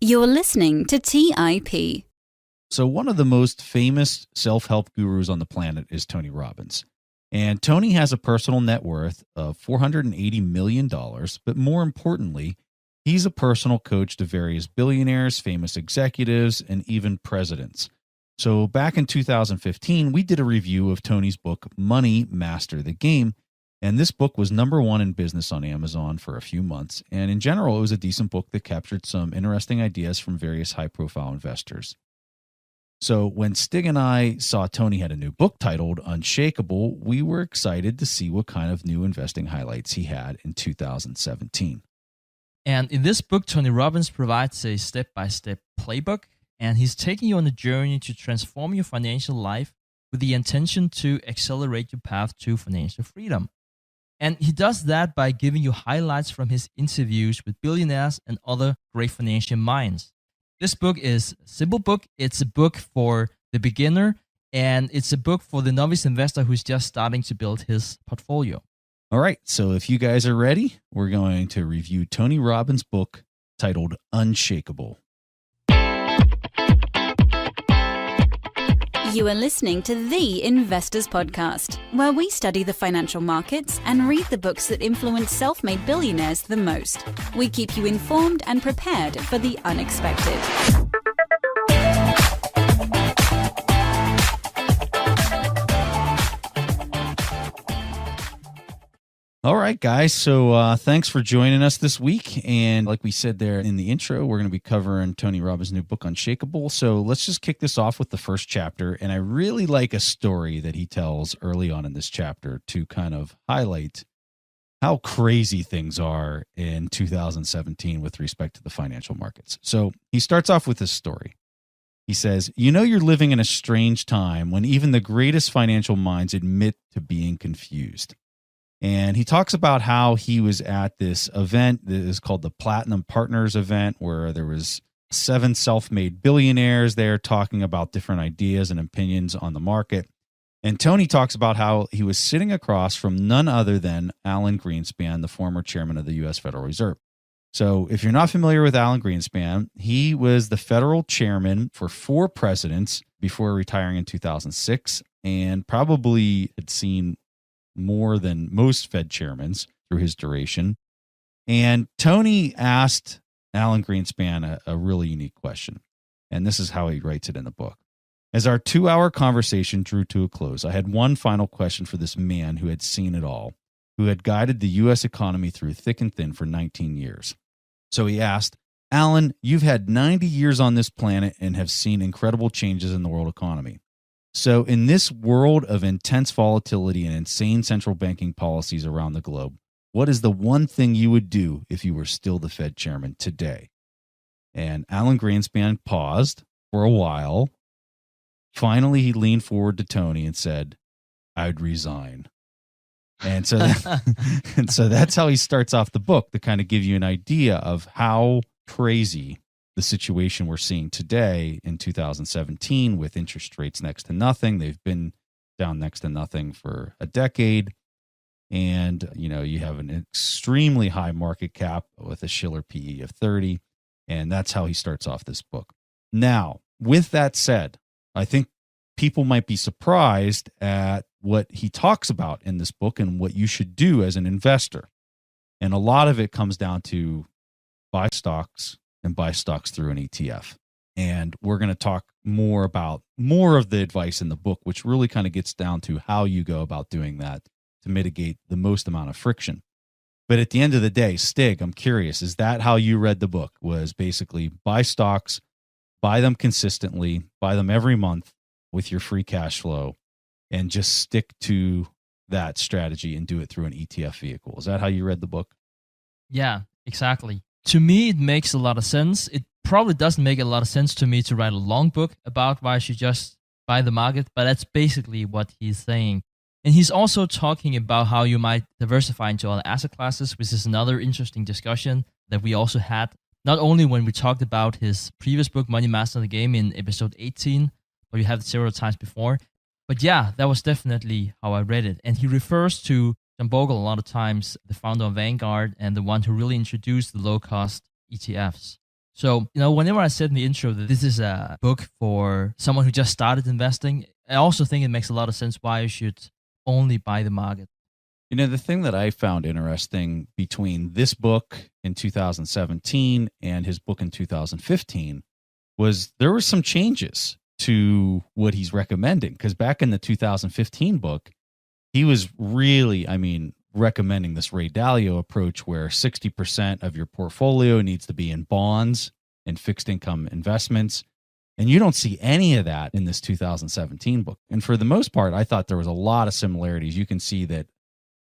You're listening to TIP. So one of the most famous self-help gurus on the planet is Tony Robbins. And Tony has a personal net worth of $480 million, but more importantly, he's a personal coach to various billionaires, famous executives, and even presidents. So back in 2015, we did a review of Tony's book, Money, Master the Game. And this book was #1 in business on Amazon for a few months. And in general, it was a decent book that captured some interesting ideas from various high-profile investors. So when Stig and I saw Tony had a new book titled Unshakable, we were excited to see what kind of new investing highlights he had in 2017. And in this book, Tony Robbins provides a step-by-step playbook, and he's taking you on a journey to transform your financial life with the intention to accelerate your path to financial freedom. And he does that by giving you highlights from his interviews with billionaires and other great financial minds. This book is a simple book. It's a book for the beginner, and it's a book for the novice investor who's just starting to build his portfolio. All right, so if you guys are ready, we're going to review Tony Robbins' book titled Unshakable. You are listening to The Investors Podcast, where we study the financial markets and read the books that influence self-made billionaires the most. We keep you informed and prepared for the unexpected. All right, guys. So thanks for joining us this week. And like we said there in the intro, we're going to be covering Tony Robbins' new book, Unshakable. So let's just kick this off with the first chapter. And I really like a story that he tells early on in this chapter to kind of highlight how crazy things are in 2017 with respect to the financial markets. So he starts off with this story. He says, you're living in a strange time when even the greatest financial minds admit to being confused. And he talks about how he was at this event that is called the Platinum Partners event, where there was 7 self-made billionaires there talking about different ideas and opinions on the market. And Tony talks about how he was sitting across from none other than Alan Greenspan, the former chairman of the U.S. Federal Reserve. So if you're not familiar with Alan Greenspan, he was the federal chairman for 4 presidents before retiring in 2006, and probably had seen more than most Fed chairmen through his duration. And Tony asked Alan Greenspan a really unique question. And this is how he writes it in the book. As our 2-hour conversation drew to a close, I had one final question for this man who had seen it all, who had guided the U.S. economy through thick and thin for 19 years. So he asked, Alan, you've had 90 years on this planet and have seen incredible changes in the world economy. So in this world of intense volatility and insane central banking policies around the globe, what is the one thing you would do if you were still the Fed chairman today? And Alan Greenspan paused for a while. Finally, he leaned forward to Tony and said, I'd resign. And so that's how he starts off the book, to kind of give you an idea of how crazy the situation we're seeing today in 2017 with interest rates next to nothing. They've been down next to nothing for a decade. And, you have an extremely high market cap with a Shiller PE of 30. And that's how he starts off this book. Now, with that said, I think people might be surprised at what he talks about in this book and what you should do as an investor. And a lot of it comes down to buy stocks and buy stocks through an ETF. And we're going to talk more about more of the advice in the book, which really kind of gets down to how you go about doing that to mitigate the most amount of friction. But at the end of the day, Stig, I'm curious, is that how you read the book? Was basically buy stocks, buy them consistently, buy them every month with your free cash flow, and just stick to that strategy and do it through an ETF vehicle. Is that how you read the book? Yeah, exactly. To me, it makes a lot of sense. It probably doesn't make a lot of sense to me to write a long book about why I should just buy the market, but that's basically what he's saying. And he's also talking about how you might diversify into other asset classes, which is another interesting discussion that we also had, not only when we talked about his previous book, Money, Master the Game, in episode 18, but we had it several times before. But yeah, that was definitely how I read it. And he refers to John Bogle a lot of times, the founder of Vanguard and the one who really introduced the low-cost ETFs. So, whenever I said in the intro that this is a book for someone who just started investing, I also think it makes a lot of sense why you should only buy the market. The thing that I found interesting between this book in 2017 and his book in 2015 was there were some changes to what he's recommending. Because back in the 2015 book, he was really, recommending this Ray Dalio approach where 60% of your portfolio needs to be in bonds and fixed income investments. And you don't see any of that in this 2017 book. And for the most part, I thought there was a lot of similarities. You can see that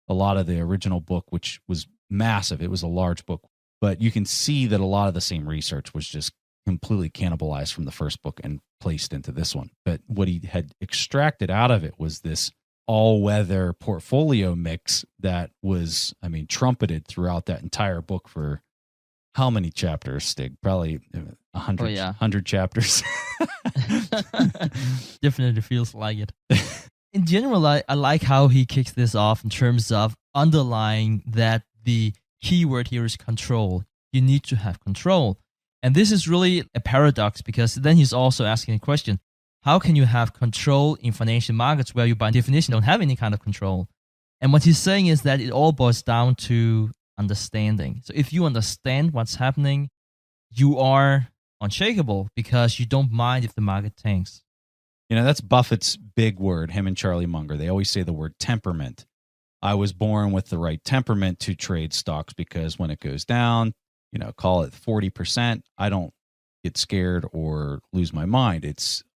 a lot of the original book, which was massive, it was a large book, but you can see that a lot of the same research was just completely cannibalized from the first book and placed into this one. But what he had extracted out of it was this all-weather portfolio mix that was, trumpeted throughout that entire book for how many chapters, Stig? Probably 100 chapters. Definitely feels like it. In general, I like how he kicks this off in terms of underlying that the key word here is control. You need to have control. And this is really a paradox because then he's also asking a question. How can you have control in financial markets where you by definition don't have any kind of control? And what he's saying is that it all boils down to understanding. So if you understand what's happening, you are unshakable because you don't mind if the market tanks. That's Buffett's big word, him and Charlie Munger. They always say the word temperament. I was born with the right temperament to trade stocks because when it goes down, call it 40%, I don't get scared or lose my mind.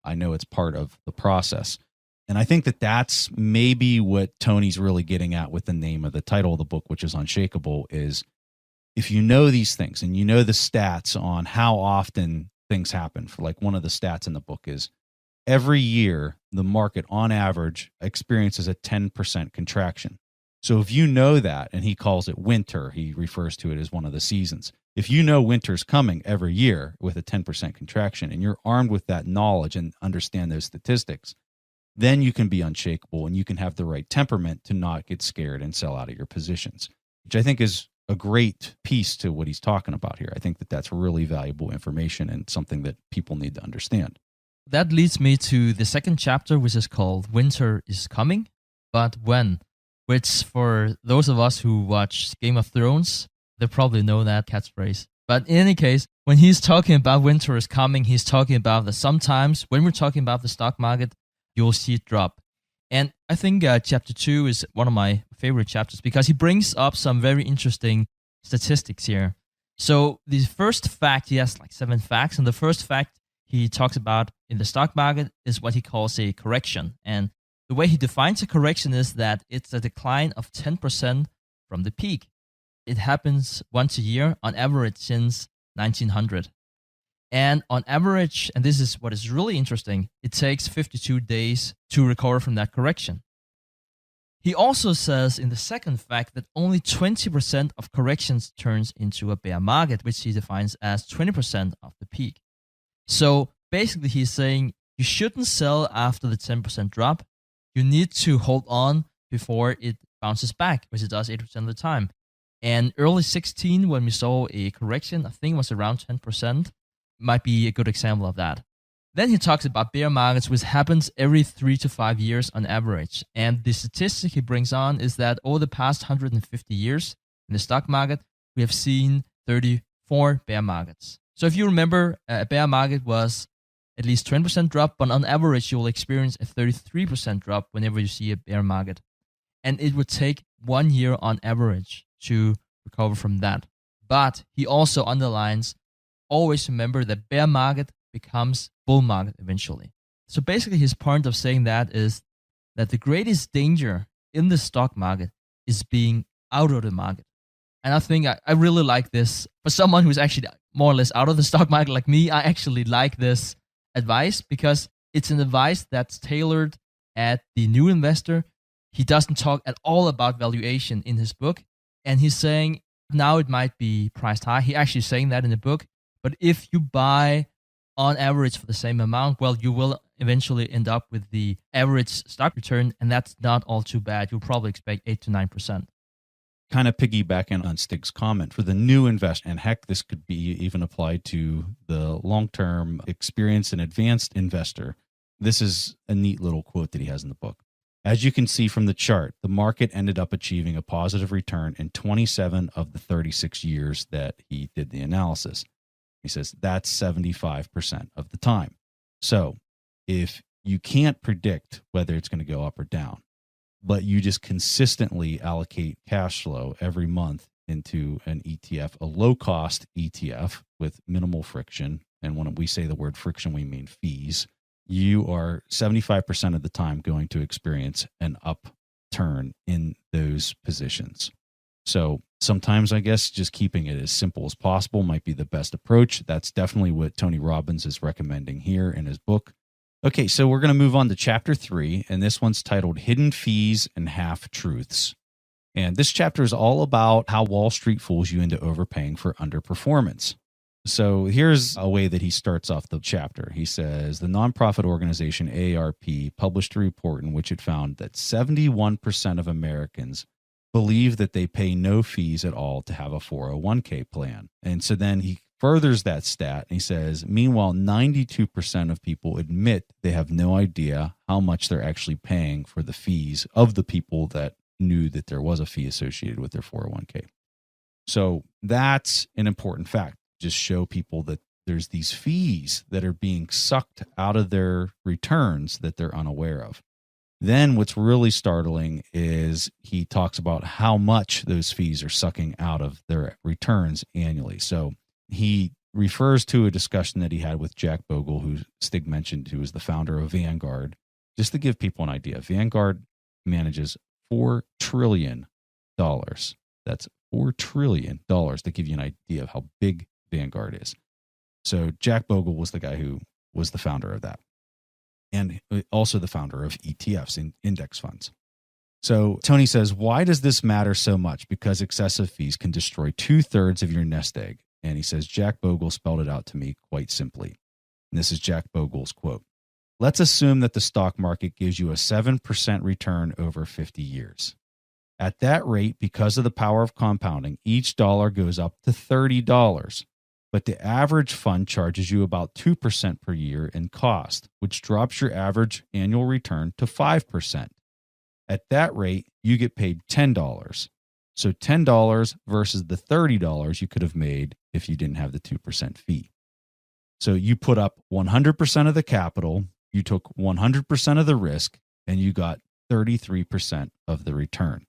I know it's part of the process. And I think that that's maybe what Tony's really getting at with the name of the title of the book, which is Unshakable, is if you know these things and you know the stats on how often things happen. For like one of the stats in the book is every year, the market on average experiences a 10% contraction. So if you know that, and he calls it winter, he refers to it as one of the seasons. If you know winter's coming every year with a 10% contraction and you're armed with that knowledge and understand those statistics, then you can be unshakable and you can have the right temperament to not get scared and sell out of your positions, which I think is a great piece to what he's talking about here. I think that that's really valuable information and something that people need to understand. That leads me to the second chapter, which is called Winter is Coming, But When? Which for those of us who watch Game of Thrones, they probably know that catchphrase. But in any case, when he's talking about winter is coming, he's talking about that sometimes when we're talking about the stock market, you'll see it drop. And I think chapter 2 is one of my favorite chapters because he brings up some very interesting statistics here. So the first fact, he has like 7 facts, and the first fact he talks about in the stock market is what he calls a correction. And the way he defines a correction is that it's a decline of 10% from the peak. It happens once a year on average since 1900. And on average, and this is what is really interesting, it takes 52 days to recover from that correction. He also says in the second fact that only 20% of corrections turns into a bear market, which he defines as 20% of the peak. So basically he's saying you shouldn't sell after the 10% drop. You need to hold on before it bounces back, which it does 80% of the time. And early 16, when we saw a correction, I think it was around 10%, might be a good example of that. Then he talks about bear markets, which happens every 3 to 5 years on average. And the statistic he brings on is that over the past 150 years in the stock market, we have seen 34 bear markets. So if you remember, a bear market was at least 20% drop, but on average, you will experience a 33% drop whenever you see a bear market. And it would take 1 year on average to recover from that. But he also underlines, always remember that bear market becomes bull market eventually. So basically his point of saying that is that the greatest danger in the stock market is being out of the market. And I think I really like this. For someone who's actually more or less out of the stock market like me, I actually like this advice because it's an advice that's tailored at the new investor. He doesn't talk at all about valuation in his book. And he's saying now it might be priced high. He actually saying that in the book. But if you buy on average for the same amount, well, you will eventually end up with the average stock return. And that's not all too bad. You'll probably expect 8 to 9%. kind of piggybacking on Stig's comment for the new investor, and heck, this could be even applied to the long-term experienced and advanced investor. This is a neat little quote that he has in the book. As you can see from the chart, the market ended up achieving a positive return in 27 of the 36 years that he did the analysis. He says that's 75% of the time. So if you can't predict whether it's going to go up or down, but you just consistently allocate cash flow every month into an ETF, a low-cost ETF with minimal friction, and when we say the word friction, we mean fees, you are 75% of the time going to experience an upturn in those positions. So sometimes I guess just keeping it as simple as possible might be the best approach. That's definitely what Tony Robbins is recommending here in his book. Okay, so we're going to move on to chapter 3, and this one's titled Hidden Fees and Half-Truths. And this chapter is all about how Wall Street fools you into overpaying for underperformance. So here's a way that he starts off the chapter. He says, the nonprofit organization AARP published a report in which it found that 71% of Americans believe that they pay no fees at all to have a 401k plan. And so then he furthers that stat and he says, meanwhile, 92% of people admit they have no idea how much they're actually paying for the fees of the people that knew that there was a fee associated with their 401k. So that's an important fact. Just show people that there's these fees that are being sucked out of their returns that they're unaware of. Then what's really startling is he talks about how much those fees are sucking out of their returns annually. So he refers to a discussion that he had with Jack Bogle, who Stig mentioned, who is the founder of Vanguard. Just to give people an idea, Vanguard manages $4 trillion. That's $4 trillion to give you an idea of how big Vanguard is. So Jack Bogle was the guy who was the founder of that, and also the founder of ETFs and index funds. So Tony says, why does this matter so much? Because excessive fees can destroy 2/3 of your nest egg. And he says, Jack Bogle spelled it out to me quite simply. And this is Jack Bogle's quote. Let's assume that the stock market gives you a 7% return over 50 years. At that rate, because of the power of compounding, each dollar goes up to $30. But the average fund charges you about 2% per year in cost, which drops your average annual return to 5%. At that rate, you get paid $10. So $10 versus the $30 you could have made if you didn't have the 2% fee. So you put up 100% of the capital, you took 100% of the risk, and you got 33% of the return.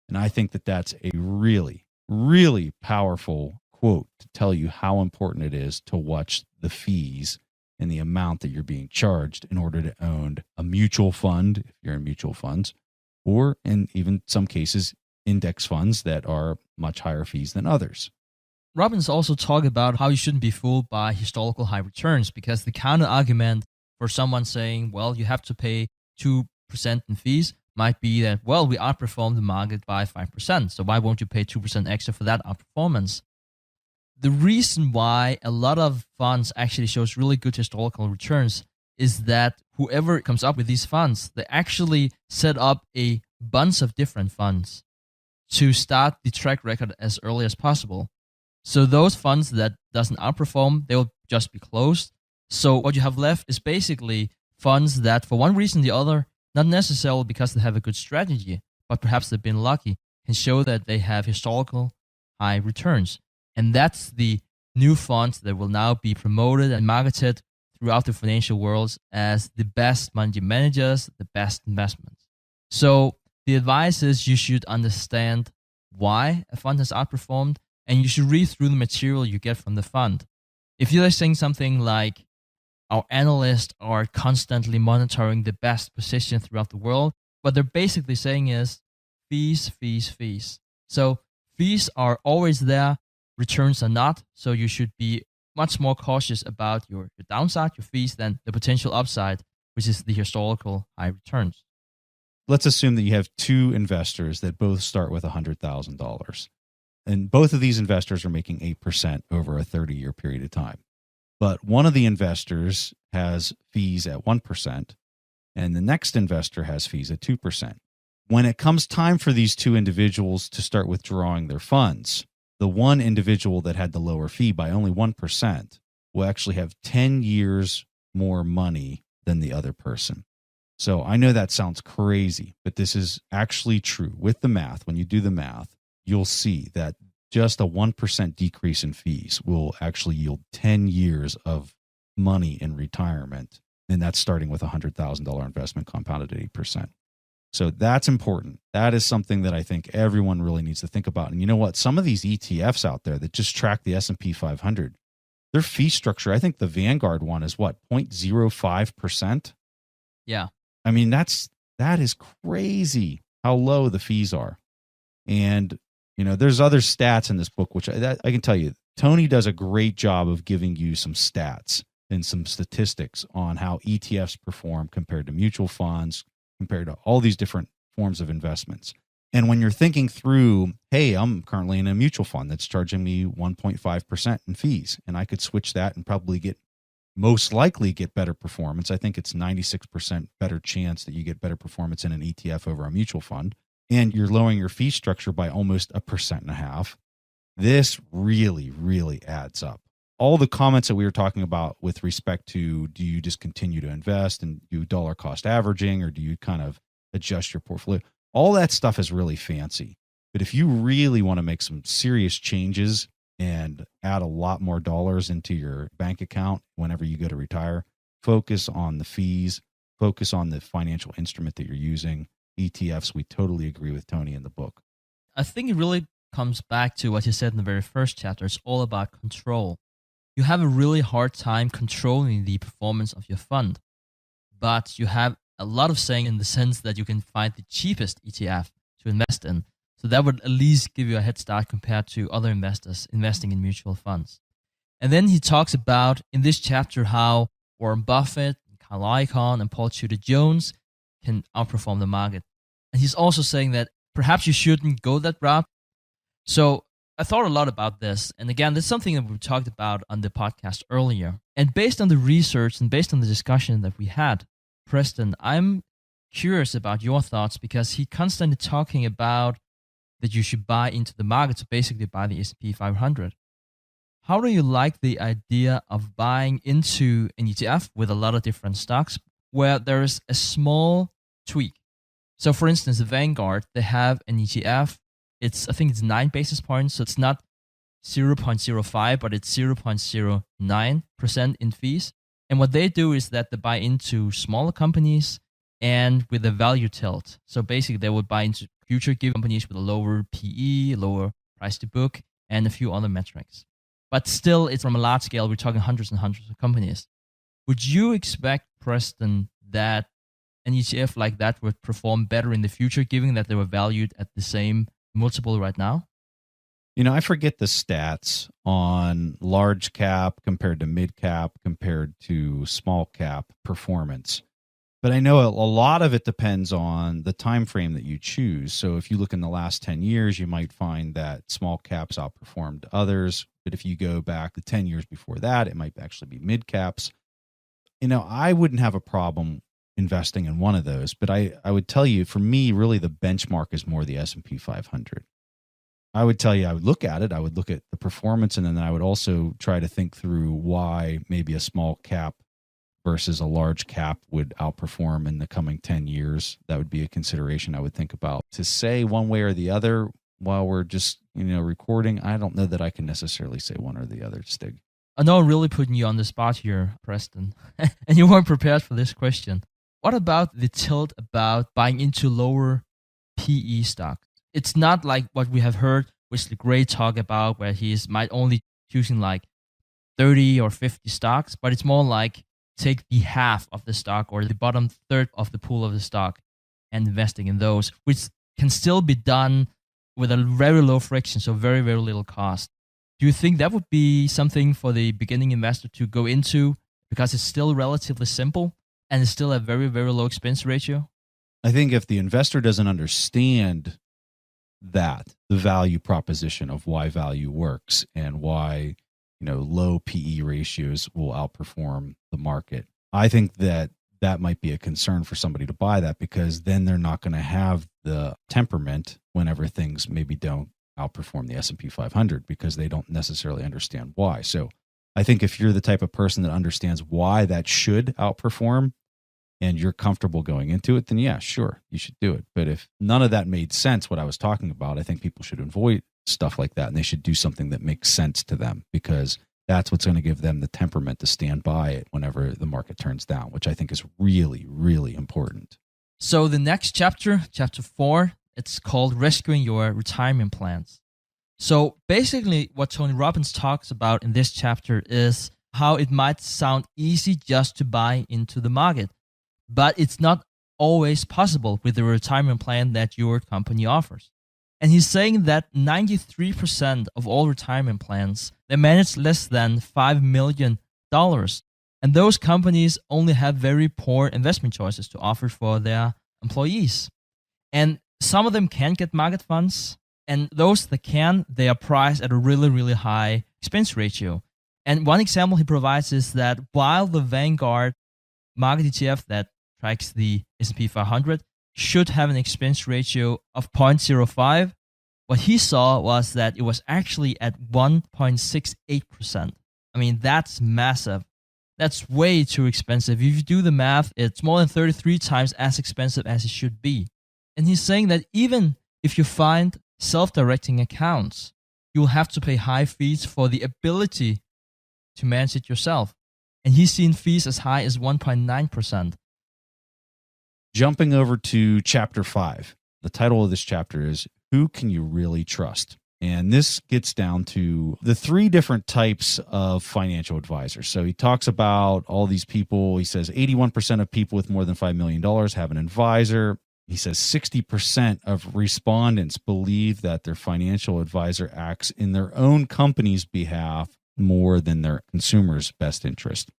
And I think that that's a really, really powerful quote to tell you how important it is to watch the fees and the amount that you're being charged in order to own a mutual fund, if you're in mutual funds, or in even some cases, index funds that are much higher fees than others. Robbins also talked about how you shouldn't be fooled by historical high returns, because the counter argument for someone saying, well, you have to pay 2% in fees might be that, well, we outperformed the market by 5%. So why won't you pay 2% extra for that outperformance? The reason why a lot of funds actually shows really good historical returns is that whoever comes up with these funds, they actually set up a bunch of different funds to start the track record as early as possible. So those funds that doesn't outperform, they will just be closed. So what you have left is basically funds that for one reason or the other, not necessarily because they have a good strategy, but perhaps they've been lucky, can show that they have historical high returns. And that's the new funds that will now be promoted and marketed throughout the financial world as the best money managers, the best investments. So the advice is you should understand why a fund has outperformed, and you should read through the material you get from the fund. If you're saying something like, our analysts are constantly monitoring the best position throughout the world, what they're basically saying is fees, fees, fees. So fees are always there, returns are not, so you should be much more cautious about your downside, your fees, than the potential upside, which is the historical high returns. Let's assume that you have two investors that both start with $100,000. And both of these investors are making 8% over a 30-year period of time. But one of the investors has fees at 1%, and the next investor has fees at 2%. when it comes time for these two individuals to start withdrawing their funds, the one individual that had the lower fee by only 1% will actually have 10 years more money than the other person. So I know that sounds crazy, but this is actually true. With the math, when you do the math, you'll see that just a 1% decrease in fees will actually yield 10 years of money in retirement. And that's starting with a $100,000 investment compounded at 8%. So that's important. That is something that I think everyone really needs to think about. And you know what? Some of these ETFs out there that just track the S&P 500, their fee structure, I think the Vanguard one is what, 0.05%? Yeah. I mean, that is crazy how low the fees are. And, there's other stats in this book, which I can tell you, Tony does a great job of giving you some stats and some statistics on how ETFs perform compared to mutual funds, compared to all these different forms of investments. And when you're thinking through, hey, I'm currently in a mutual fund that's charging me 1.5% in fees, and I could switch that and probably most likely get better performance. I think it's 96% better chance that you get better performance in an ETF over a mutual fund. And you're lowering your fee structure by almost 1.5%. This really, really adds up. All the comments that we were talking about with respect to, do you just continue to invest and do dollar cost averaging, or do you kind of adjust your portfolio? All that stuff is really fancy. But if you really want to make some serious changes and add a lot more dollars into your bank account whenever you go to retire, focus on the fees, focus on the financial instrument that you're using. ETFs, we totally agree with Tony in the book. I think it really comes back to what you said in the very first chapter. It's all about control. You have a really hard time controlling the performance of your fund, but you have a lot of saying in the sense that you can find the cheapest ETF to invest in. So that would at least give you a head start compared to other investors investing in mutual funds. And then he talks about in this chapter how Warren Buffett, Carl Icahn, and Paul Tudor Jones can outperform the market. And he's also saying that perhaps you shouldn't go that route. So I thought a lot about this. And again, this is something that we talked about on the podcast earlier. And based on the research and based on the discussion that we had, Preston, I'm curious about your thoughts, because he constantly talking about that you should buy into the market, so basically buy the S&P 500. How do you like the idea of buying into an ETF with a lot of different stocks where there is a small tweak? So for instance, the Vanguard, they have an ETF. I think it's 9 basis points. So it's not 0.05, but it's 0.09% in fees. And what they do is that they buy into smaller companies and with a value tilt. So basically they would buy into future companies with a lower PE, lower price to book, and a few other metrics. But still, it's from a large scale. We're talking hundreds and hundreds of companies. Would you expect, Preston, that an ETF like that would perform better in the future, given that they were valued at the same multiple right now? I forget the stats on large cap compared to mid cap compared to small cap performance. But I know a lot of it depends on the time frame that you choose. So if you look in the last 10 years, you might find that small caps outperformed others. But if you go back the 10 years before that, it might actually be mid caps. I wouldn't have a problem investing in one of those. But I would tell you, for me, really the benchmark is more the S&P 500. I would tell you, I would look at it. I would look at the performance, and then I would also try to think through why maybe a small cap versus a large cap would outperform in the coming 10 years. That would be a consideration I would think about. To say one way or the other while we're just, recording, I don't know that I can necessarily say one or the other, Stig. I know I'm really putting you on the spot here, Preston, and you weren't prepared for this question. What about the tilt about buying into lower PE stocks? It's not like what we have heard, which is the great talk about where might only choosing like 30 or 50 stocks, but it's more like take the half of the stock or the bottom third of the pool of the stock and investing in those, which can still be done with a very low friction, so very, very little cost. Do you think that would be something for the beginning investor to go into because it's still relatively simple and it's still a very, very low expense ratio? I think if the investor doesn't understand that, the value proposition of why value works and why low PE ratios will outperform the market, I think that that might be a concern for somebody to buy that, because then they're not going to have the temperament whenever things maybe don't outperform the S&P 500 because they don't necessarily understand why. So I think if you're the type of person that understands why that should outperform and you're comfortable going into it, then yeah, sure, you should do it. But if none of that made sense, what I was talking about, I think people should avoid stuff like that, and they should do something that makes sense to them, because that's what's going to give them the temperament to stand by it whenever the market turns down, which I think is really, really important. So the next chapter, chapter 4, it's called Rescuing Your Retirement Plans. So basically what Tony Robbins talks about in this chapter is how it might sound easy just to buy into the market, but it's not always possible with the retirement plan that your company offers. And he's saying that 93% of all retirement plans, they manage less than $5 million. And those companies only have very poor investment choices to offer for their employees. And some of them can get market funds, and those that can, they are priced at a really, really high expense ratio. And one example he provides is that while the Vanguard market ETF that tracks the S&P 500 should have an expense ratio of 0.05, what he saw was that it was actually at 1.68%. I mean, that's massive. That's way too expensive. If you do the math, it's more than 33 times as expensive as it should be. And he's saying that even if you find self-directing accounts, you'll have to pay high fees for the ability to manage it yourself. And he's seen fees as high as 1.9%. Jumping over to chapter 5, the title of this chapter is Who Can You Really Trust? And this gets down to the 3 different types of financial advisors. So he talks about all these people. He says 81% of people with more than $5 million have an advisor. He says 60% of respondents believe that their financial advisor acts in their own company's behalf more than their consumers' best interest.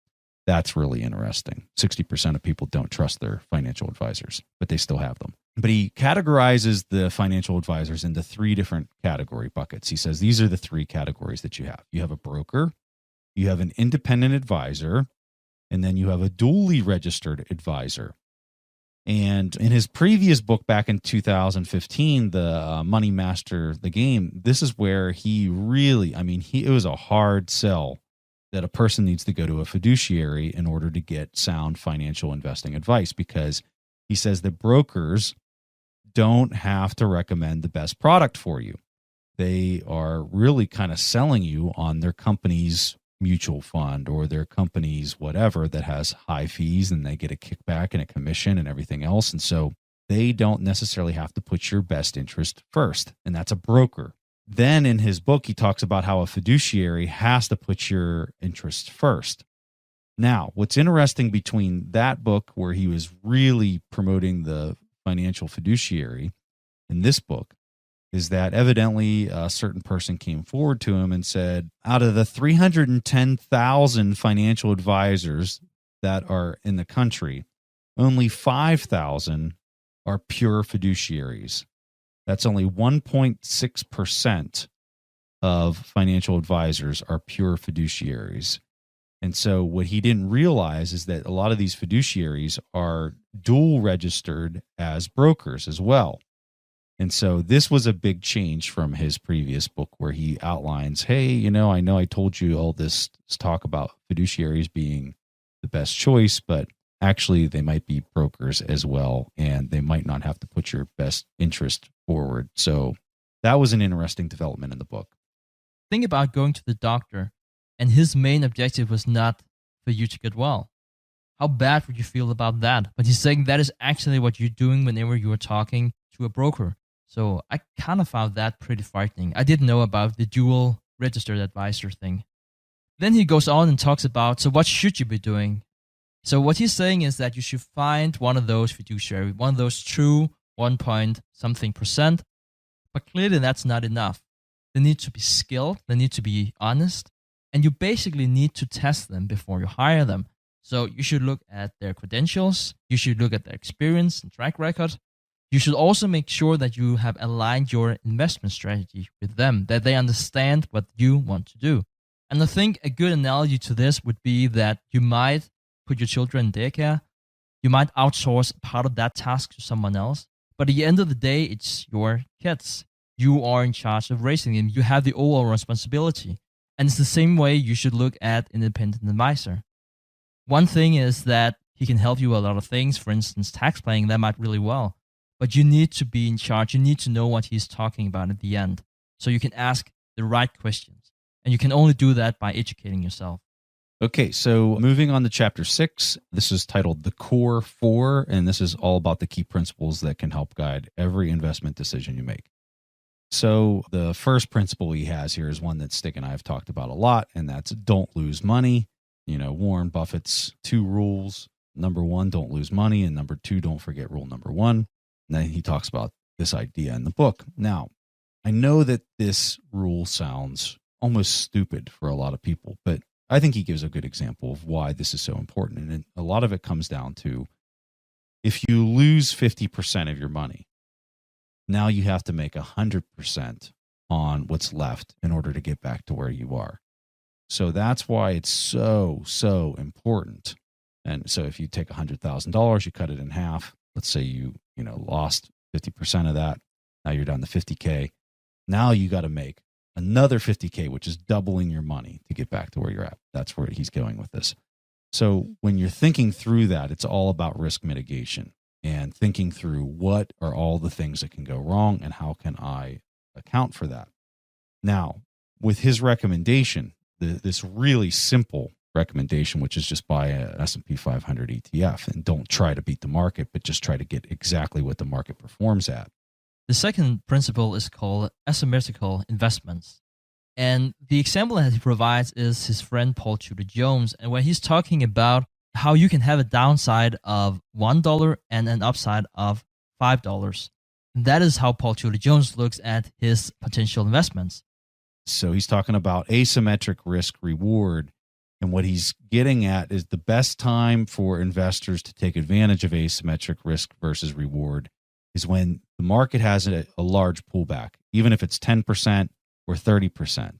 That's really interesting. 60% of people don't trust their financial advisors, but they still have them. But he categorizes the financial advisors into 3 different category buckets. He says these are the 3 categories that you have. You have a broker, you have an independent advisor, and then you have a duly registered advisor. And in his previous book back in 2015, the Money Master the Game, this is where he really, it was a hard sell that a person needs to go to a fiduciary in order to get sound financial investing advice, because he says that brokers don't have to recommend the best product for you. They are really kind of selling you on their company's mutual fund or their company's whatever that has high fees, and they get a kickback and a commission and everything else. And so they don't necessarily have to put your best interest first. And that's a broker. Then in his book, he talks about how a fiduciary has to put your interest first. Now, what's interesting between that book, where he was really promoting the financial fiduciary, in this book, is that evidently a certain person came forward to him and said, out of the 310,000 financial advisors that are in the country, only 5,000 are pure fiduciaries. That's only 1.6% of financial advisors are pure fiduciaries. And so what he didn't realize is that a lot of these fiduciaries are dual registered as brokers as well. And so this was a big change from his previous book, where he outlines, hey, I know I told you all this talk about fiduciaries being the best choice, but actually they might be brokers as well, and they might not have to put your best interest forward. So that was an interesting development in the book. Think about going to the doctor, and his main objective was not for you to get well. How bad would you feel about that? But he's saying that is actually what you're doing whenever you are talking to a broker. So I kind of found that pretty frightening. I didn't know about the dual registered advisor thing. Then he goes on and talks about, so what should you be doing? So what he's saying is that you should find one of those fiduciary, one of those true 1-point-something%. But clearly that's not enough. They need to be skilled. They need to be honest. And you basically need to test them before you hire them. So you should look at their credentials. You should look at their experience and track record. You should also make sure that you have aligned your investment strategy with them, that they understand what you want to do. And I think a good analogy to this would be that you might put your children in daycare, You might outsource part of that task to someone else. But at the end of the day, it's your kids. You are in charge of raising them. You have the overall responsibility. And it's the same way you should look at independent advisor. One thing is that he can help you with a lot of things. For instance, tax planning, that might really well. But you need to be in charge. You need to know what he's talking about at the end. So you can ask the right questions. And you can only do that by educating yourself. Okay, so moving on to chapter 6, this is titled The Core Four, and this is all about the key principles that can help guide every investment decision you make. So the first principle he has here is one that Stick and I have talked about a lot, and that's don't lose money. You know, Warren Buffett's 2 rules. Number 1, don't lose money, and number 2, don't forget rule number 1. And then he talks about this idea in the book. Now, I know that this rule sounds almost stupid for a lot of people, but I think he gives a good example of why this is so important. And a lot of it comes down to if you lose 50% of your money, now you have to make 100% on what's left in order to get back to where you are. So that's why it's so important. And so if you take $100,000, you cut it in half. Let's say you lost 50% of that. Now you're down to 50K. Now you got to make another 50K, which is doubling your money to get back to where you're at. That's where he's going with this. So when you're thinking through that, it's all about risk mitigation and thinking through what are all the things that can go wrong and how can I account for that. Now, with his recommendation, this really simple recommendation, which is just buy a S&P 500 ETF and don't try to beat the market, but just try to get exactly what the market performs at. The second principle is called asymmetrical investments. And the example that he provides is his friend Paul Tudor Jones. And when he's talking about how you can have a downside of $1 and an upside of $5. And that is how Paul Tudor Jones looks at his potential investments. So he's talking about asymmetric risk reward. And what he's getting at is the best time for investors to take advantage of asymmetric risk versus reward is when the market has a large pullback, even if it's 10% or 30%.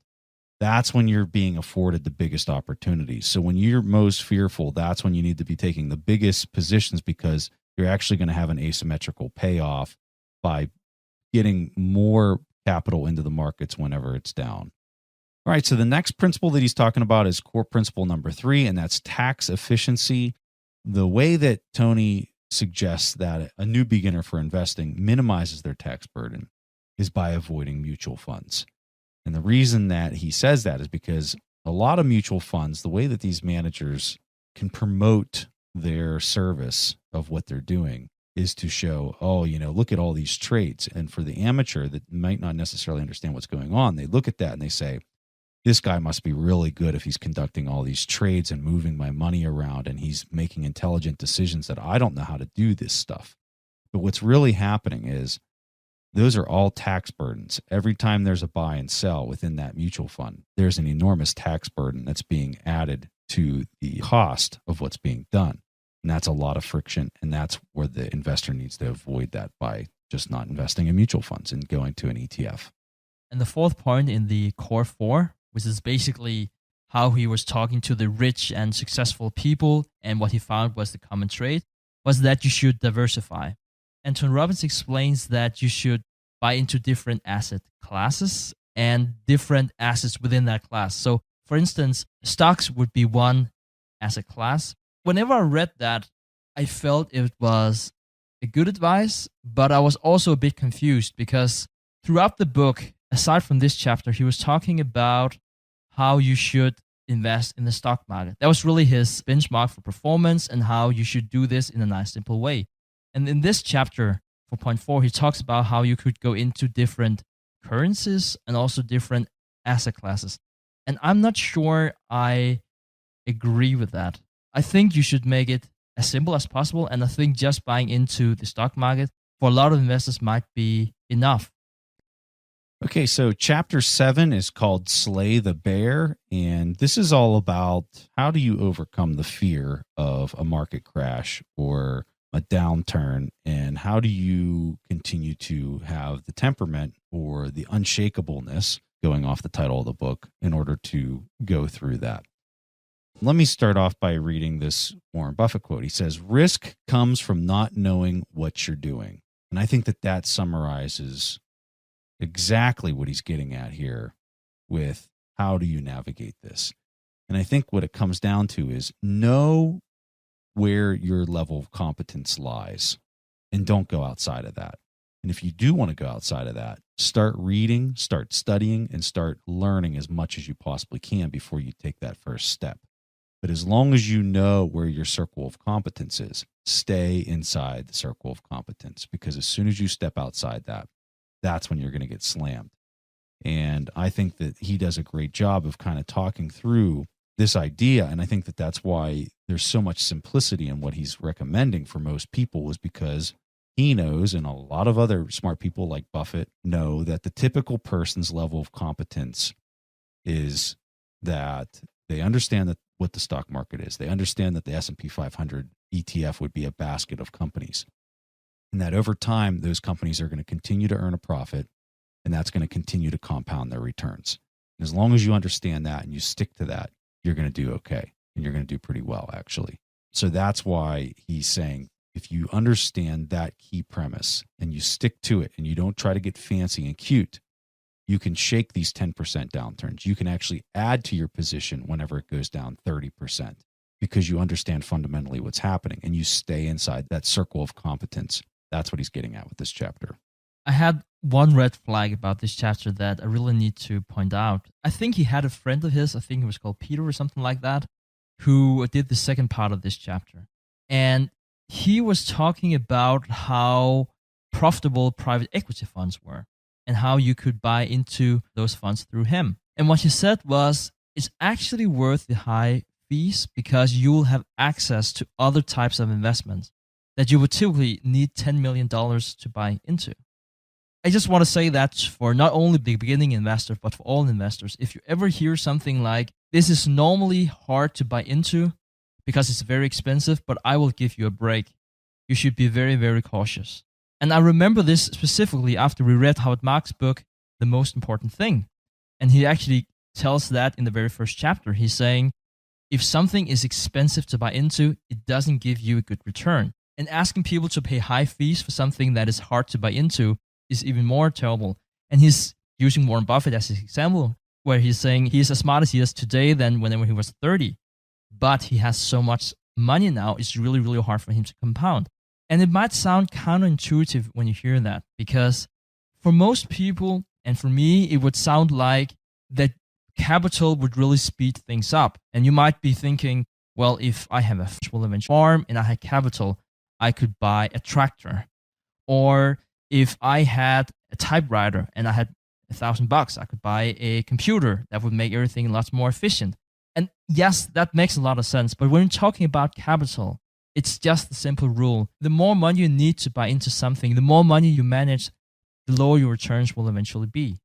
That's when you're being afforded the biggest opportunities. So when you're most fearful, that's when you need to be taking the biggest positions because you're actually going to have an asymmetrical payoff by getting more capital into the markets whenever it's down. All right, so the next principle that he's talking about is core principle number 3, and that's tax efficiency. The way that Tony suggests that a new beginner for investing minimizes their tax burden is by avoiding mutual funds. And the reason that he says that is because a lot of mutual funds, the way that these managers can promote their service of what they're doing is to show, look at all these trades. And for the amateur that might not necessarily understand what's going on, they look at that and they say, this guy must be really good if he's conducting all these trades and moving my money around and he's making intelligent decisions that I don't know how to do this stuff. But what's really happening is those are all tax burdens. Every time there's a buy and sell within that mutual fund, there's an enormous tax burden that's being added to the cost of what's being done. And that's a lot of friction. And that's where the investor needs to avoid that by just not investing in mutual funds and going to an ETF. And the fourth point in the core 4, which is basically how he was talking to the rich and successful people, and what he found was the common trait, was that you should diversify. And Tony Robbins explains that you should buy into different asset classes and different assets within that class. So, for instance, stocks would be one asset class. Whenever I read that, I felt it was a good advice, but I was also a bit confused because throughout the book, aside from this chapter, he was talking about how you should invest in the stock market. That was really his benchmark for performance and how you should do this in a nice, simple way. And in this chapter, for point 4, he talks about how you could go into different currencies and also different asset classes. And I'm not sure I agree with that. I think you should make it as simple as possible. And I think just buying into the stock market for a lot of investors might be enough. Okay, so chapter 7 is called Slay the Bear, and this is all about how do you overcome the fear of a market crash or a downturn, and how do you continue to have the temperament or the unshakableness, going off the title of the book, in order to go through that. Let me start off by reading this Warren Buffett quote. He says, "Risk comes from not knowing what you're doing." And I think that summarizes exactly what he's getting at here with how do you navigate this. And I think what it comes down to is know where your level of competence lies and don't go outside of that. And if you do want to go outside of that, start reading, start studying, and start learning as much as you possibly can before you take that first step. But as long as you know where your circle of competence is, stay inside the circle of competence, because as soon as you step outside that, that's when you're going to get slammed. And I think that he does a great job of kind of talking through this idea. And I think that that's why there's so much simplicity in what he's recommending for most people, is because he knows, and a lot of other smart people like Buffett know, that the typical person's level of competence is that they understand that what the stock market is. They understand that the S&P 500 ETF would be a basket of companies, and that over time, those companies are going to continue to earn a profit, and that's going to continue to compound their returns. And as long as you understand that and you stick to that, you're going to do okay, and you're going to do pretty well, actually. So that's why he's saying, if you understand that key premise and you stick to it and you don't try to get fancy and cute, you can shake these 10% downturns. You can actually add to your position whenever it goes down 30%, because you understand fundamentally what's happening and you stay inside that circle of competence. That's what he's getting at with this chapter. I had one red flag about this chapter that I really need to point out. I think he had a friend of his, I think it was called Peter or something like that, who did the second part of this chapter. And he was talking about how profitable private equity funds were and how you could buy into those funds through him. And what he said was, it's actually worth the high fees because you will have access to other types of investments that you would typically need $10 million to buy into. I just want to say that for not only the beginning investor, but for all investors. If you ever hear something like, this is normally hard to buy into because it's very expensive, but I will give you a break, you should be very, very cautious. And I remember this specifically after we read Howard Marks' book, The Most Important Thing. And he actually tells that in the very first chapter. He's saying, if something is expensive to buy into, it doesn't give you a good return. And asking people to pay high fees for something that is hard to buy into is even more terrible. And he's using Warren Buffett as his example, where he's saying he's as smart as he is today than whenever he was 30. But he has so much money now, it's really, really hard for him to compound. And it might sound counterintuitive when you hear that, because for most people, and for me, it would sound like that capital would really speed things up. And you might be thinking, well, if I have a farm and I had capital, I could buy a tractor. Or if I had a typewriter and I had $1,000, I could buy a computer that would make everything lots more efficient. And yes, that makes a lot of sense. But when you're talking about capital, it's just a simple rule. The more money you need to buy into something, the more money you manage, the lower your returns will eventually be.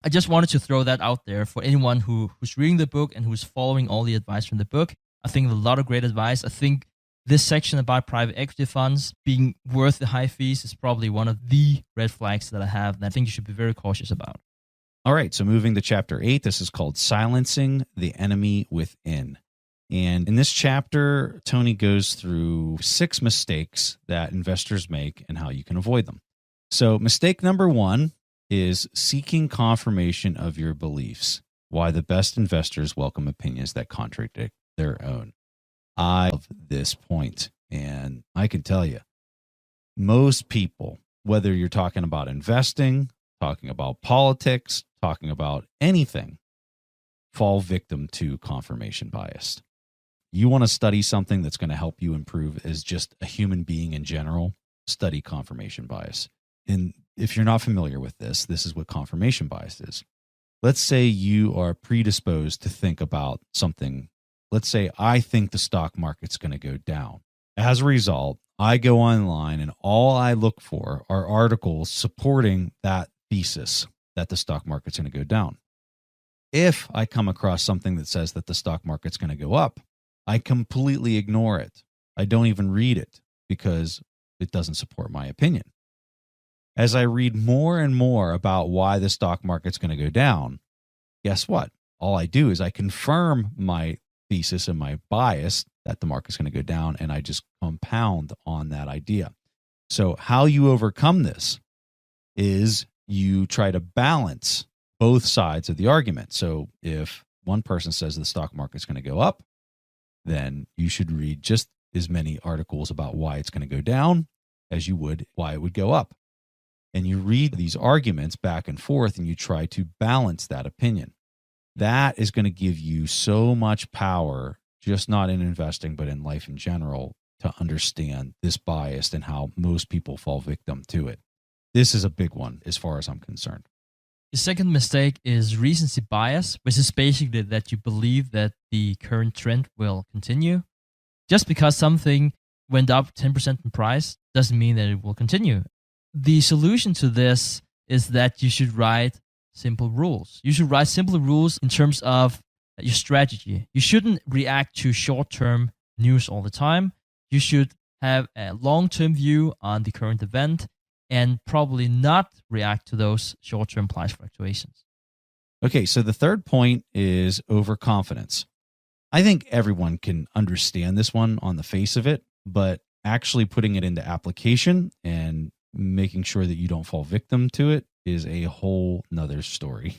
I just wanted to throw that out there for anyone who's reading the book and who's following all the advice from the book. I think a lot of great advice. I think this section about private equity funds being worth the high fees is probably one of the red flags that I have that I think you should be very cautious about. All right, so moving to chapter 8, this is called Silencing the Enemy Within. And in this chapter, Tony goes through 6 mistakes that investors make and how you can avoid them. So mistake number 1 is seeking confirmation of your beliefs. Why the best investors welcome opinions that contradict their own. I love this point, and I can tell you, most people, whether you're talking about investing, talking about politics, talking about anything, fall victim to confirmation bias. You want to study something that's going to help you improve as just a human being in general, study confirmation bias. And if you're not familiar with this, this is what confirmation bias is. Let's say you are predisposed to think about something. Let's say I think the stock market's going to go down. As a result, I go online and all I look for are articles supporting that thesis that the stock market's going to go down. If I come across something that says that the stock market's going to go up, I completely ignore it. I don't even read it because it doesn't support my opinion. As I read more and more about why the stock market's going to go down, guess what? All I do is I confirm my thesis and my bias that the market's going to go down, and I just compound on that idea. So how you overcome this is you try to balance both sides of the argument. So if one person says the stock market's going to go up, then you should read just as many articles about why it's going to go down as you would why it would go up. And you read these arguments back and forth, and you try to balance that opinion. That is going to give you so much power, just not in investing, but in life in general, to understand this bias and how most people fall victim to it. This is a big one as far as I'm concerned. The second mistake is recency bias, which is basically that you believe that the current trend will continue. Just because something went up 10% in price doesn't mean that it will continue. The solution to this is that you should write simple rules. You should write simple rules in terms of your strategy. You shouldn't react to short-term news all the time. You should have a long-term view on the current event and probably not react to those short-term price fluctuations. Okay, so the third point is overconfidence. I think everyone can understand this one on the face of it, but actually putting it into application and making sure that you don't fall victim to it is a whole nother story.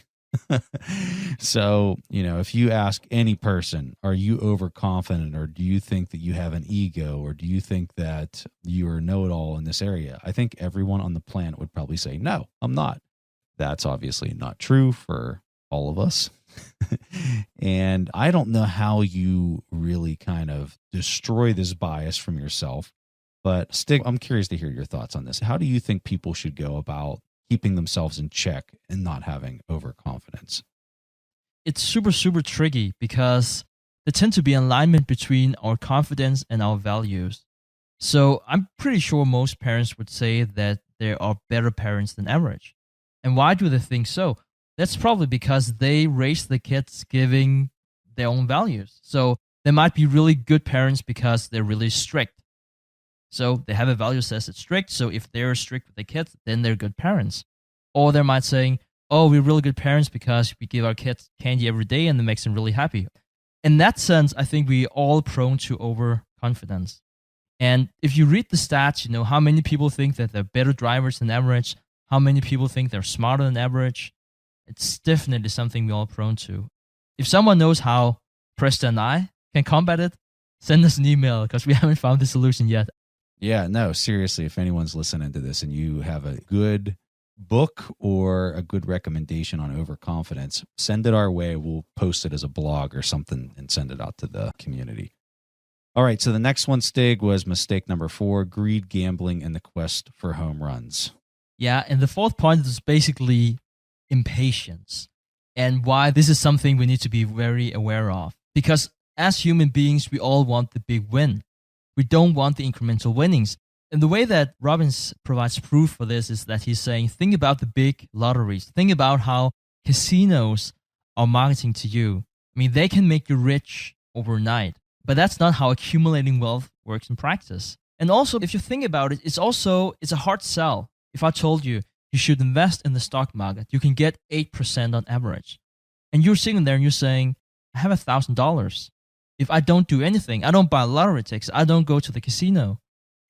So, if you ask any person, are you overconfident, or do you think that you have an ego, or do you think that you are know-it-all in this area? I think everyone on the planet would probably say, no, I'm not. That's obviously not true for all of us. And I don't know how you really kind of destroy this bias from yourself. But Stig, I'm curious to hear your thoughts on this. How do you think people should go about keeping themselves in check and not having overconfidence? It's super, super tricky because there tend to be alignment between our confidence and our values. So I'm pretty sure most parents would say that they are better parents than average. And why do they think so? That's probably because they raise the kids giving their own values. So they might be really good parents because they're really strict. So they have a value that says it's strict. So if they're strict with the kids, then they're good parents. Or they might say, oh, we're really good parents because we give our kids candy every day and it makes them really happy. In that sense, I think we're all prone to overconfidence. And if you read the stats, how many people think that they're better drivers than average, how many people think they're smarter than average, it's definitely something we're all prone to. If someone knows how Preston and I can combat it, send us an email because we haven't found the solution yet. Yeah, no, seriously, if anyone's listening to this and you have a good book or a good recommendation on overconfidence, send it our way. We'll post it as a blog or something and send it out to the community. All right, so the next one, Stig, was mistake number 4, greed, gambling, and the quest for home runs. Yeah, and the fourth point is basically impatience, and why this is something we need to be very aware of. Because as human beings, we all want the big win. We don't want the incremental winnings. And the way that Robbins provides proof for this is that he's saying, think about the big lotteries. Think about how casinos are marketing to you. I mean, they can make you rich overnight, but that's not how accumulating wealth works in practice. And also, if you think about it, it's a hard sell. If I told you you should invest in the stock market, you can get 8% on average. And you're sitting there and you're saying, I have $1,000. If I don't do anything, I don't buy lottery tickets, I don't go to the casino,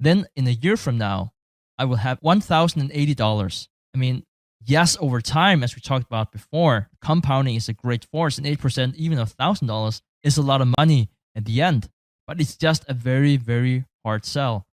then in a year from now, I will have $1,080. I mean, yes, over time, as we talked about before, compounding is a great force, and 8%, even $1,000, is a lot of money at the end. But it's just a very, very hard sell.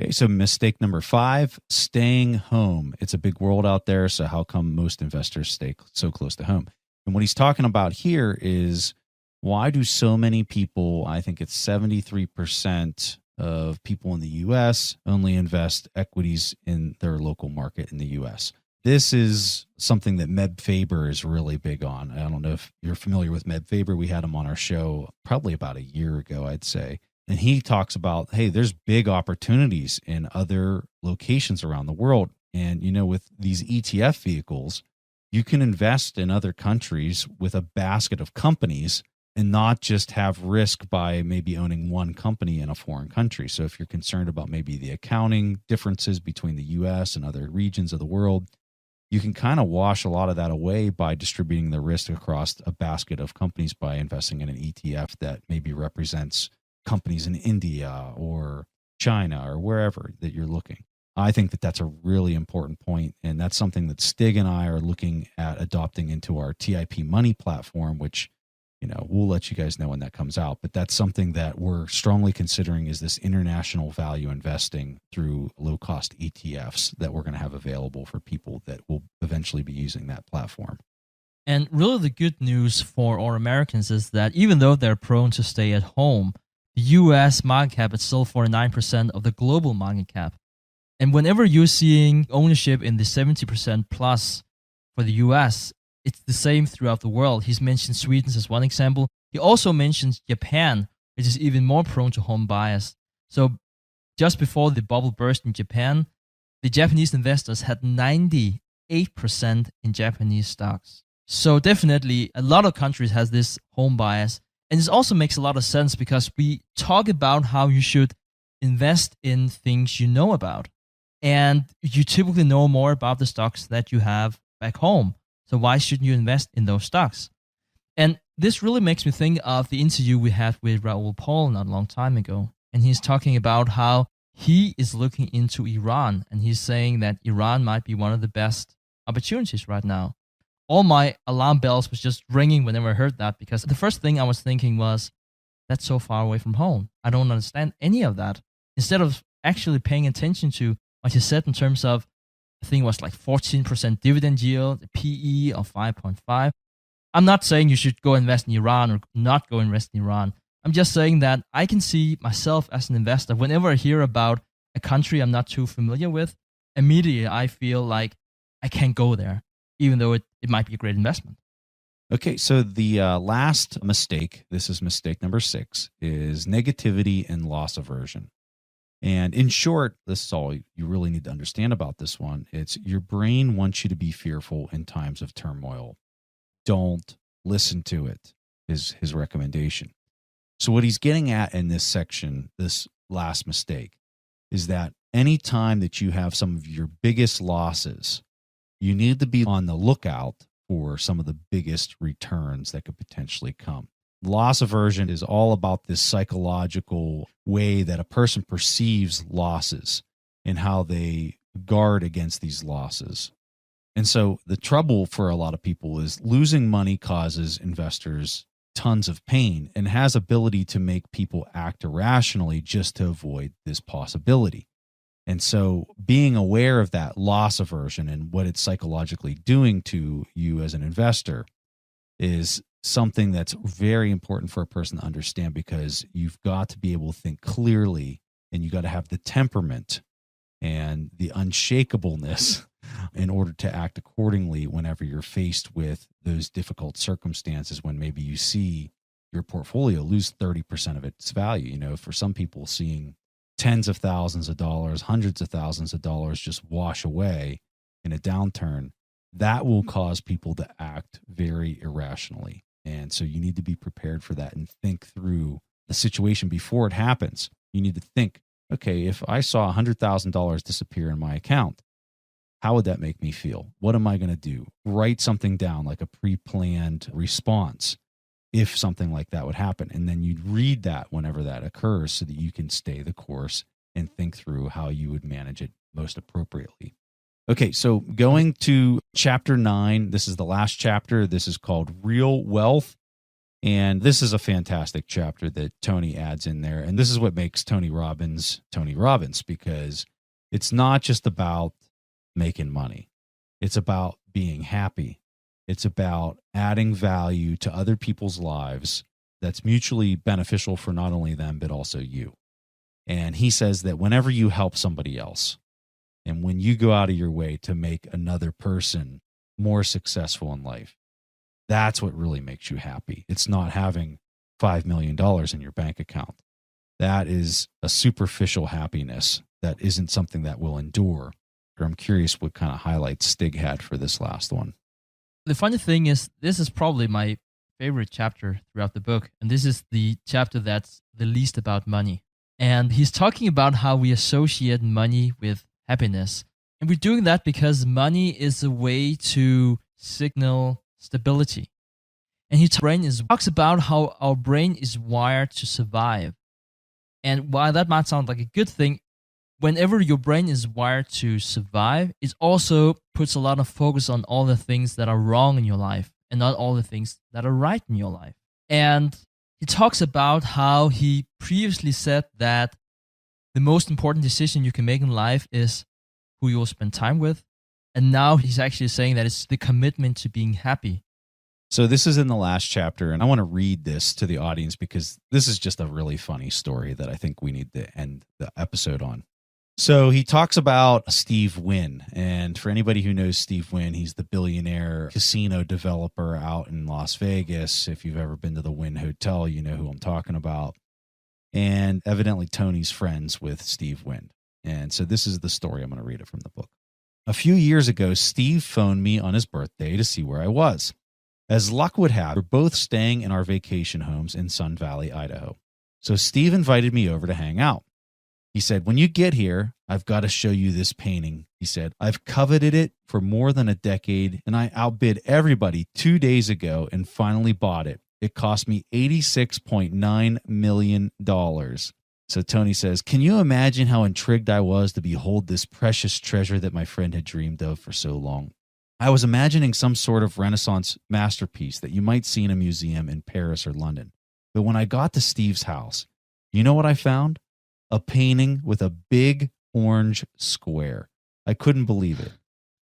Okay, so mistake number 5, staying home. It's a big world out there, so how come most investors stay so close to home? And what he's talking about here is, why do so many people, I think it's 73% of people in the U.S. only invest equities in their local market in the U.S.? This is something that Meb Faber is really big on. I don't know if you're familiar with Meb Faber. We had him on our show probably about a year ago, I'd say. And he talks about, hey, there's big opportunities in other locations around the world. And, with these ETF vehicles, you can invest in other countries with a basket of companies and not just have risk by maybe owning one company in a foreign country. So if you're concerned about maybe the accounting differences between the U.S. and other regions of the world, you can kind of wash a lot of that away by distributing the risk across a basket of companies by investing in an ETF that maybe represents companies in India or China or wherever that you're looking. I think that that's a really important point, and that's something that Stig and I are looking at adopting into our TIP Money platform, which, we'll let you guys know when that comes out. But that's something that we're strongly considering, is this international value investing through low-cost ETFs that we're going to have available for people that will eventually be using that platform. And really the good news for our Americans is that even though they're prone to stay at home, the US market cap is still 49% of the global market cap. And whenever you're seeing ownership in the 70% plus for the US, it's the same throughout the world. He's mentioned Sweden as one example. He also mentions Japan, which is even more prone to home bias. So just before the bubble burst in Japan, the Japanese investors had 98% in Japanese stocks. So definitely a lot of countries has this home bias. And this also makes a lot of sense because we talk about how you should invest in things you know about. And you typically know more about the stocks that you have back home. So why shouldn't you invest in those stocks? And this really makes me think of the interview we had with Raoul Pal not a long time ago. And he's talking about how he is looking into Iran. And he's saying that Iran might be one of the best opportunities right now. All my alarm bells was just ringing whenever I heard that, because the first thing I was thinking was, that's so far away from home. I don't understand any of that. Instead of actually paying attention to what you said in terms of, I think it was like 14% dividend yield, a PE of 5.5. I'm not saying you should go invest in Iran or not go invest in Iran. I'm just saying that I can see myself as an investor, whenever I hear about a country I'm not too familiar with, immediately I feel like I can't go there, even though it might be a great investment. Okay, so the last mistake, this is mistake number 6, is negativity and loss aversion. And in short, this is all you really need to understand about this one. It's your brain wants you to be fearful in times of turmoil. Don't listen to it, is his recommendation. So what he's getting at in this section, this last mistake, is that any time that you have some of your biggest losses, you need to be on the lookout for some of the biggest returns that could potentially come. Loss aversion is all about this psychological way that a person perceives losses and how they guard against these losses. And so the trouble for a lot of people is losing money causes investors tons of pain and has ability to make people act irrationally just to avoid this possibility. And so being aware of that loss aversion and what it's psychologically doing to you as an investor is something that's very important for a person to understand, because you've got to be able to think clearly, and you got to have the temperament and the unshakableness in order to act accordingly whenever you're faced with those difficult circumstances, when maybe you see your portfolio lose 30% of its value. For some people, seeing tens of thousands of dollars, hundreds of thousands of dollars just wash away in a downturn, that will cause people to act very irrationally. And so you need to be prepared for that and think through the situation before it happens. You need to think, okay, if I saw $100,000 disappear in my account, how would that make me feel? What am I going to do? Write something down, like a pre-planned response, if something like that would happen. And then you'd read that whenever that occurs so that you can stay the course and think through how you would manage it most appropriately. Okay, so going to chapter 9, this is the last chapter. This is called Real Wealth. And this is a fantastic chapter that Tony adds in there. And this is what makes Tony Robbins, because it's not just about making money. It's about being happy. It's about adding value to other people's lives that's mutually beneficial for not only them, but also you. And he says that whenever you help somebody else, and when you go out of your way to make another person more successful in life, that's what really makes you happy. It's not having $5 million in your bank account. That is a superficial happiness that isn't something that will endure. I'm curious what kind of highlights Stig had for this last one. The funny thing is, this is probably my favorite chapter throughout the book. And this is the chapter that's the least about money. And he's talking about how we associate money with happiness. And we're doing that because money is a way to signal stability. And he talks about how our brain is wired to survive. And while that might sound like a good thing, whenever your brain is wired to survive, it also puts a lot of focus on all the things that are wrong in your life and not all the things that are right in your life. And he talks about how he previously said that the most important decision you can make in life is who you'll spend time with. And now he's actually saying that it's the commitment to being happy. So this is in the last chapter, and I want to read this to the audience because this is just a really funny story that I think we need to end the episode on. So he talks about Steve Wynn, and for anybody who knows Steve Wynn, he's the billionaire casino developer out in Las Vegas. If you've ever been to the Wynn Hotel, you know who I'm talking about. And evidently Tony's friends with Steve Wynn. And so this is the story. I'm going to read it from the book. A few years ago, Steve phoned me on his birthday to see where I was. As luck would have, we're both staying in our vacation homes in Sun Valley, Idaho. So Steve invited me over to hang out. He said, when you get here, I've got to show you this painting. He said, I've coveted it for more than a decade, and I outbid everybody 2 days ago and finally bought it. It cost me $86.9 million. So Tony says, can you imagine how intrigued I was to behold this precious treasure that my friend had dreamed of for so long? I was imagining some sort of Renaissance masterpiece that you might see in a museum in Paris or London. But when I got to Steve's house, you know what I found? A painting with a big orange square. I couldn't believe it.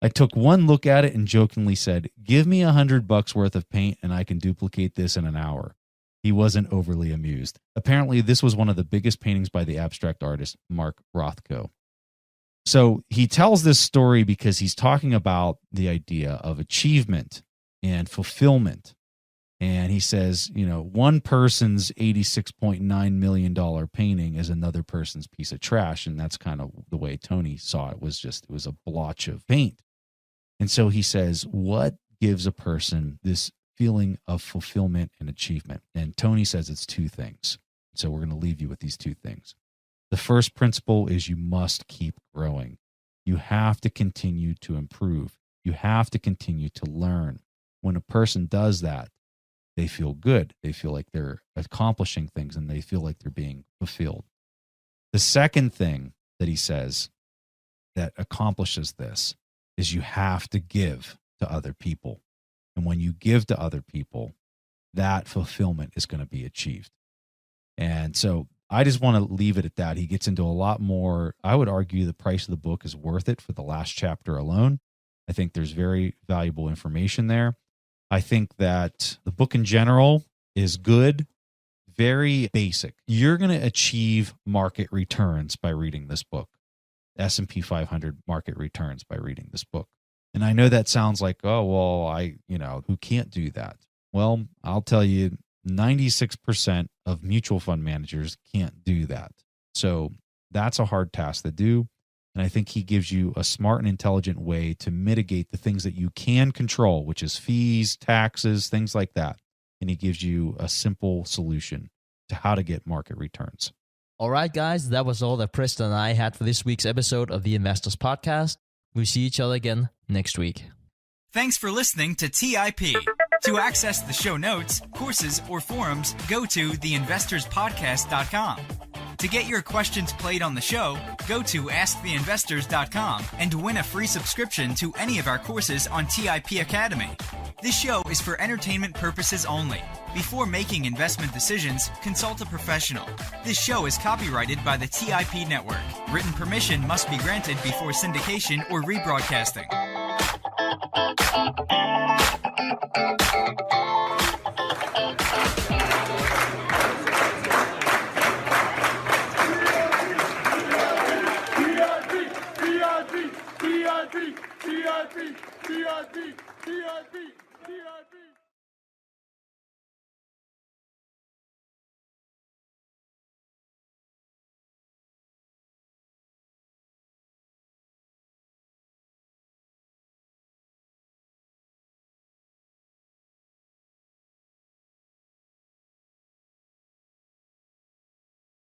I took one look at it and jokingly said, give me $100 worth of paint and I can duplicate this in an hour. He wasn't overly amused. Apparently, this was one of the biggest paintings by the abstract artist Mark Rothko. So he tells this story because he's talking about the idea of achievement and fulfillment. And he says, you know, one person's $86.9 million painting is another person's piece of trash. And that's kind of the way Tony saw it, it was a blotch of paint. And so he says, what gives a person this feeling of fulfillment and achievement? And Tony says it's two things. So we're going to leave you with these two things. The first principle is you must keep growing. You have to continue to improve. You have to continue to learn. When a person does that, they feel good. They feel like they're accomplishing things and they feel like they're being fulfilled. The second thing that he says that accomplishes this is you have to give to other people. And when you give to other people, that fulfillment is going to be achieved. And so I just want to leave it at that. He gets into a lot more. I would argue the price of the book is worth it for the last chapter alone. I think there's very valuable information there. I think that the book in general is good, very basic. You're going to achieve market returns by reading this book, S&P 500 market returns by reading this book. And I know that sounds like, oh, well, who can't do that? Well, I'll tell you, 96% of mutual fund managers can't do that. So that's a hard task to do. And I think he gives you a smart and intelligent way to mitigate the things that you can control, which is fees, taxes, things like that. And he gives you a simple solution to how to get market returns. All right, guys, that was all that Preston and I had for this week's episode of the Investors Podcast. We'll see each other again next week. Thanks for listening to TIP. To access the show notes, courses, or forums, go to theinvestorspodcast.com. To get your questions played on the show, go to asktheinvestors.com and win a free subscription to any of our courses on TIP Academy. This show is for entertainment purposes only. Before making investment decisions, consult a professional. This show is copyrighted by the TIP Network. Written permission must be granted before syndication or rebroadcasting.